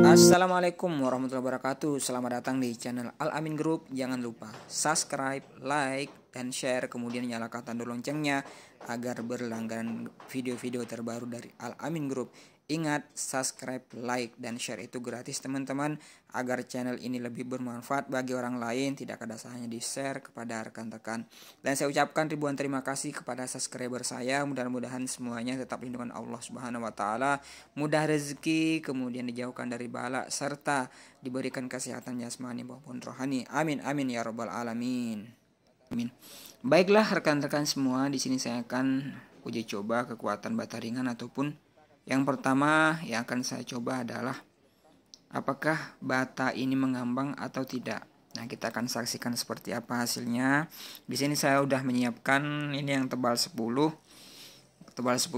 Assalamualaikum warahmatullahi wabarakatuh. Selamat datang di channel Al Amin Group. Jangan lupa subscribe, like, dan share. Kemudian nyalakan tanda loncengnya agar berlangganan video-video terbaru dari Al Amin Group. Ingat, subscribe, like, dan share itu gratis teman-teman. Agar channel ini lebih bermanfaat bagi orang lain, tidak ada salahnya di share kepada rekan-rekan. Dan saya ucapkan ribuan terima kasih kepada subscriber saya. Mudah-mudahan semuanya tetap lindungan Allah Subhanahu wa taala, mudah rezeki, kemudian dijauhkan dari bala, serta diberikan kesehatan jasmani maupun rohani. Amin amin ya rabbal alamin. Amin. Baiklah rekan-rekan semua, di sini saya akan uji coba kekuatan bata ringan ataupun yang pertama yang akan saya coba adalah apakah bata ini mengambang atau tidak. Nah, kita akan saksikan seperti apa hasilnya. Di sini saya udah menyiapkan ini yang tebal 10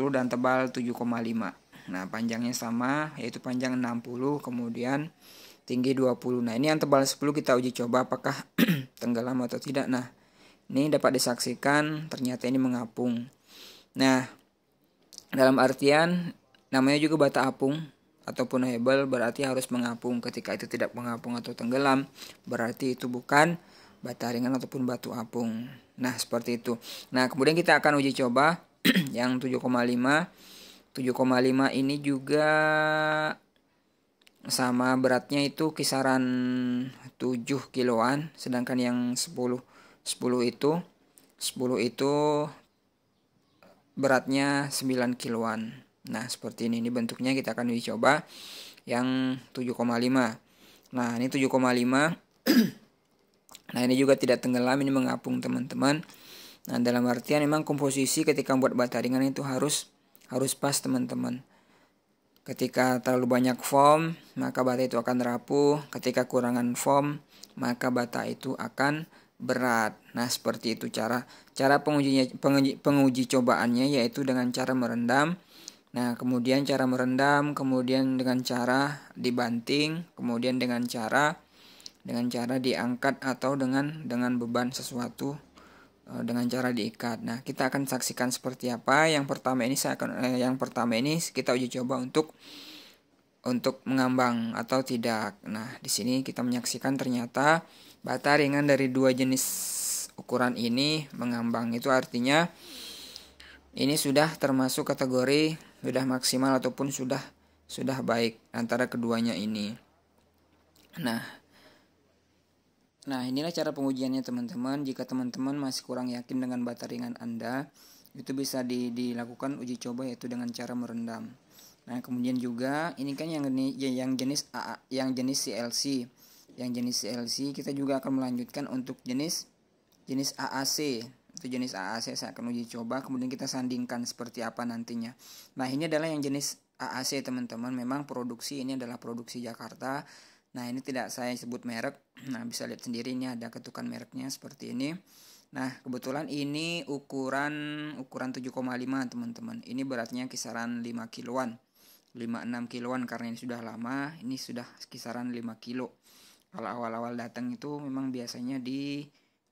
dan tebal 7,5. Nah, panjangnya sama, yaitu panjang 60, kemudian tinggi 20. Nah, ini yang tebal 10 kita uji coba apakah tenggelam atau tidak. Nah, ini dapat disaksikan ternyata ini mengapung. Nah, dalam artian namanya juga bata apung ataupun hebel, berarti harus mengapung. Ketika itu tidak mengapung atau tenggelam, berarti itu bukan bata ringan ataupun batu apung. Nah, seperti itu. Nah, kemudian kita akan uji coba yang 7,5. 7,5 ini juga sama, beratnya itu kisaran 7 kiloan, sedangkan yang 10 itu beratnya 9 kiloan. Nah, seperti ini bentuknya. Kita akan uji coba yang 7,5. Nah, ini 7,5. Nah, ini juga tidak tenggelam, ini mengapung teman-teman. Nah, dalam artian memang komposisi ketika membuat bata ringan itu harus pas teman-teman. Ketika terlalu banyak foam, maka bata itu akan rapuh. Ketika kurangan foam, maka bata itu akan berat. Nah, seperti itu cara penguji cobaannya, yaitu dengan cara merendam. Nah, kemudian cara merendam, kemudian dengan cara dibanting, kemudian dengan cara diangkat atau dengan beban sesuatu, dengan cara diikat. Nah, kita akan saksikan seperti apa. Yang pertama ini kita uji coba untuk mengambang atau tidak. Nah, di sini kita menyaksikan ternyata bata ringan dari dua jenis ukuran ini mengambang. Itu artinya ini sudah termasuk kategori sudah maksimal ataupun sudah baik antara keduanya ini. Nah, inilah cara pengujiannya teman-teman. Jika teman-teman masih kurang yakin dengan bata ringan Anda, itu bisa dilakukan uji coba, yaitu dengan cara merendam. Nah, kemudian juga ini kan yang jenis CLC. Yang jenis CLC kita juga akan melanjutkan untuk jenis AAC. Itu jenis AAC saya akan uji coba, kemudian kita sandingkan seperti apa nantinya. Nah, ini adalah yang jenis AAC teman-teman. Memang ini adalah produksi Jakarta. Nah, ini tidak saya sebut merek. Nah, bisa lihat sendiri ini ada ketukan mereknya seperti ini. Nah, kebetulan ini ukuran 7,5 teman-teman. Ini beratnya kisaran 5 kiloan. 5-6 kiloan karena ini sudah lama. Ini sudah kisaran 5 kilo. Kalau awal-awal datang itu memang biasanya di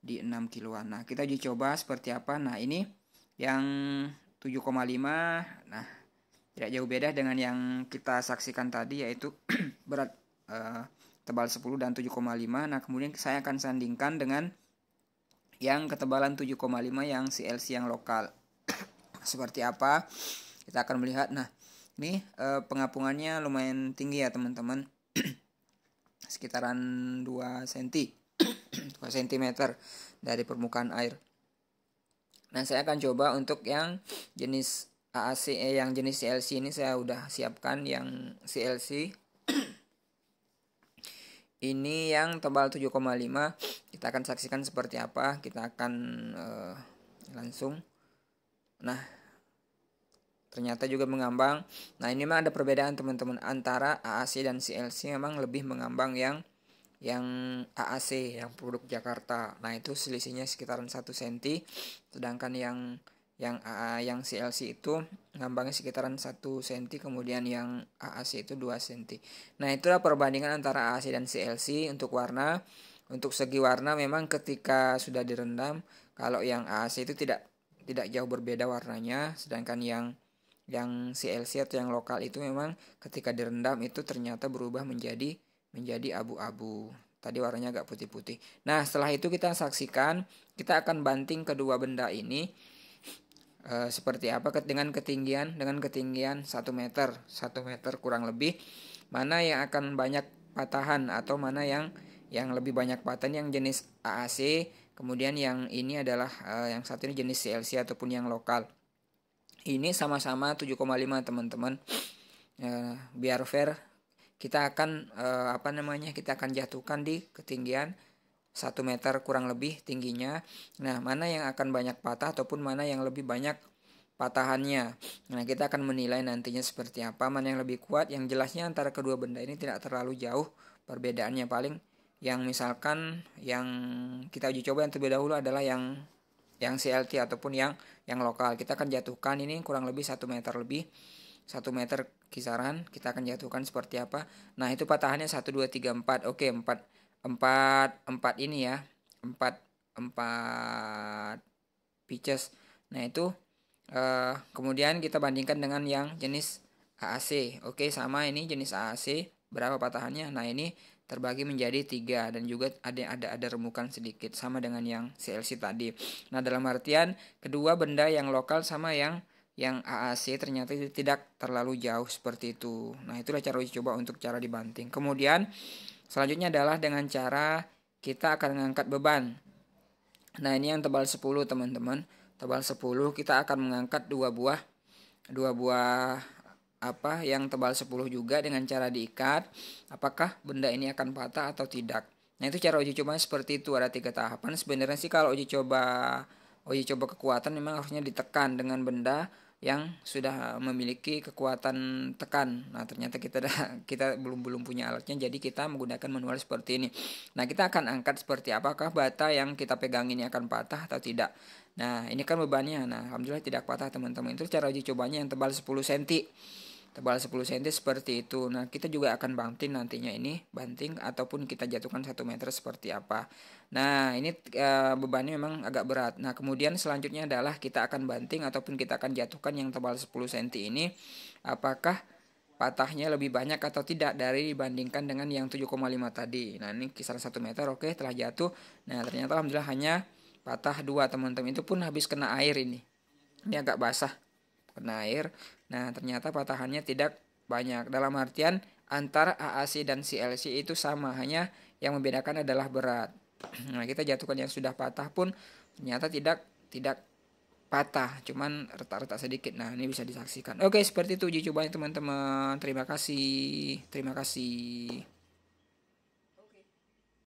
6 kiloan. Nah, kita uji coba seperti apa. Nah, ini yang 7,5. Nah, tidak jauh beda dengan yang kita saksikan tadi, yaitu berat tebal 10 dan 7,5. Nah, kemudian saya akan sandingkan dengan yang ketebalan 7,5 yang CLC yang lokal. Seperti apa? Kita akan melihat. Nah, ini pengapungannya lumayan tinggi ya teman-teman. Sekitaran 2 cm dari permukaan air. Nah, saya akan coba untuk yang jenis AAC, yang jenis CLC ini saya udah siapkan yang CLC. Ini yang tebal 7,5. Kita akan saksikan seperti apa. Kita akan langsung. Nah, ternyata juga mengambang. Nah, ini memang ada perbedaan teman-teman antara AAC dan CLC. Memang lebih mengambang yang AAC, yang produk Jakarta. Nah, itu selisihnya sekitaran 1 cm. Sedangkan yang CLC itu ngambangnya sekitaran 1 cm, kemudian yang AAC itu 2 cm. Nah, itulah perbandingan antara AAC dan CLC untuk warna. Untuk segi warna memang ketika sudah direndam, kalau yang AAC itu tidak jauh berbeda warnanya, sedangkan yang yang CLC atau yang lokal itu memang ketika direndam itu ternyata berubah menjadi abu-abu. Tadi warnanya agak putih-putih. Nah, setelah itu kita saksikan, kita akan banting kedua benda ini seperti apa dengan ketinggian 1 meter kurang lebih. Mana yang akan banyak patahan atau mana yang lebih banyak patahan, yang jenis AAC, kemudian yang ini adalah yang satu ini jenis CLC ataupun yang lokal. Ini sama-sama 7,5 teman-teman. Biar fair, kita akan kita akan jatuhkan di ketinggian 1 meter kurang lebih tingginya. Nah, mana yang akan banyak patah ataupun mana yang lebih banyak patahannya. Nah, kita akan menilai nantinya seperti apa, mana yang lebih kuat. Yang jelasnya antara kedua benda ini tidak terlalu jauh perbedaannya, paling yang misalkan yang kita uji coba yang terlebih dahulu adalah yang CLT ataupun yang lokal. Kita akan jatuhkan ini kurang lebih 1 meter lebih. 1 meter kisaran kita akan jatuhkan seperti apa. Nah, itu patahannya 1 2 3 4. Oke, 4 ini ya. 4 pitches. Nah, itu kemudian kita bandingkan dengan yang jenis AAC. Oke, sama ini jenis AAC berapa patahannya. Nah, ini terbagi menjadi 3 dan juga ada remukan sedikit sama dengan yang CLC tadi. Nah, dalam artian kedua benda yang lokal sama yang AAC ternyata tidak terlalu jauh seperti itu. Nah, itulah cara uji coba untuk cara dibanting. Kemudian selanjutnya adalah dengan cara kita akan mengangkat beban. Nah, ini yang tebal 10 teman-teman. Tebal 10 kita akan mengangkat dua buah yang tebal 10 juga dengan cara diikat. Apakah benda ini akan patah atau tidak. Nah, itu cara uji coba seperti itu, ada 3 tahapan. Sebenarnya sih kalau uji coba kekuatan memang harusnya ditekan dengan benda yang sudah memiliki kekuatan tekan. Nah, ternyata kita belum punya alatnya, jadi kita menggunakan manual seperti ini. Nah, kita akan angkat seperti apakah bata yang kita pegang ini akan patah atau tidak. Nah, ini kan bebannya. Nah, alhamdulillah tidak patah teman-teman. Itu cara uji cobanya yang tebal 10 cm. Tebal 10 cm seperti itu. Nah, kita juga akan banting nantinya ini, banting ataupun kita jatuhkan 1 meter seperti apa. Nah, ini bebannya memang agak berat. Nah, kemudian selanjutnya adalah kita akan banting ataupun kita akan jatuhkan yang tebal 10 cm ini. Apakah patahnya lebih banyak atau tidak dari dibandingkan dengan yang 7,5 tadi. Nah, ini kisaran 1 meter. Oke, telah jatuh. Nah, ternyata alhamdulillah hanya patah 2 teman-teman. Itu pun habis kena air ini. Ini agak basah. Kena air. Nah, ternyata patahannya tidak banyak. Dalam artian antara AAC dan CLC itu sama, hanya yang membedakan adalah berat. Nah, kita jatuhkan yang sudah patah pun ternyata tidak patah, cuman retak-retak sedikit. Nah, ini bisa disaksikan. Oke, seperti itu uji cobanya teman-teman. Terima kasih.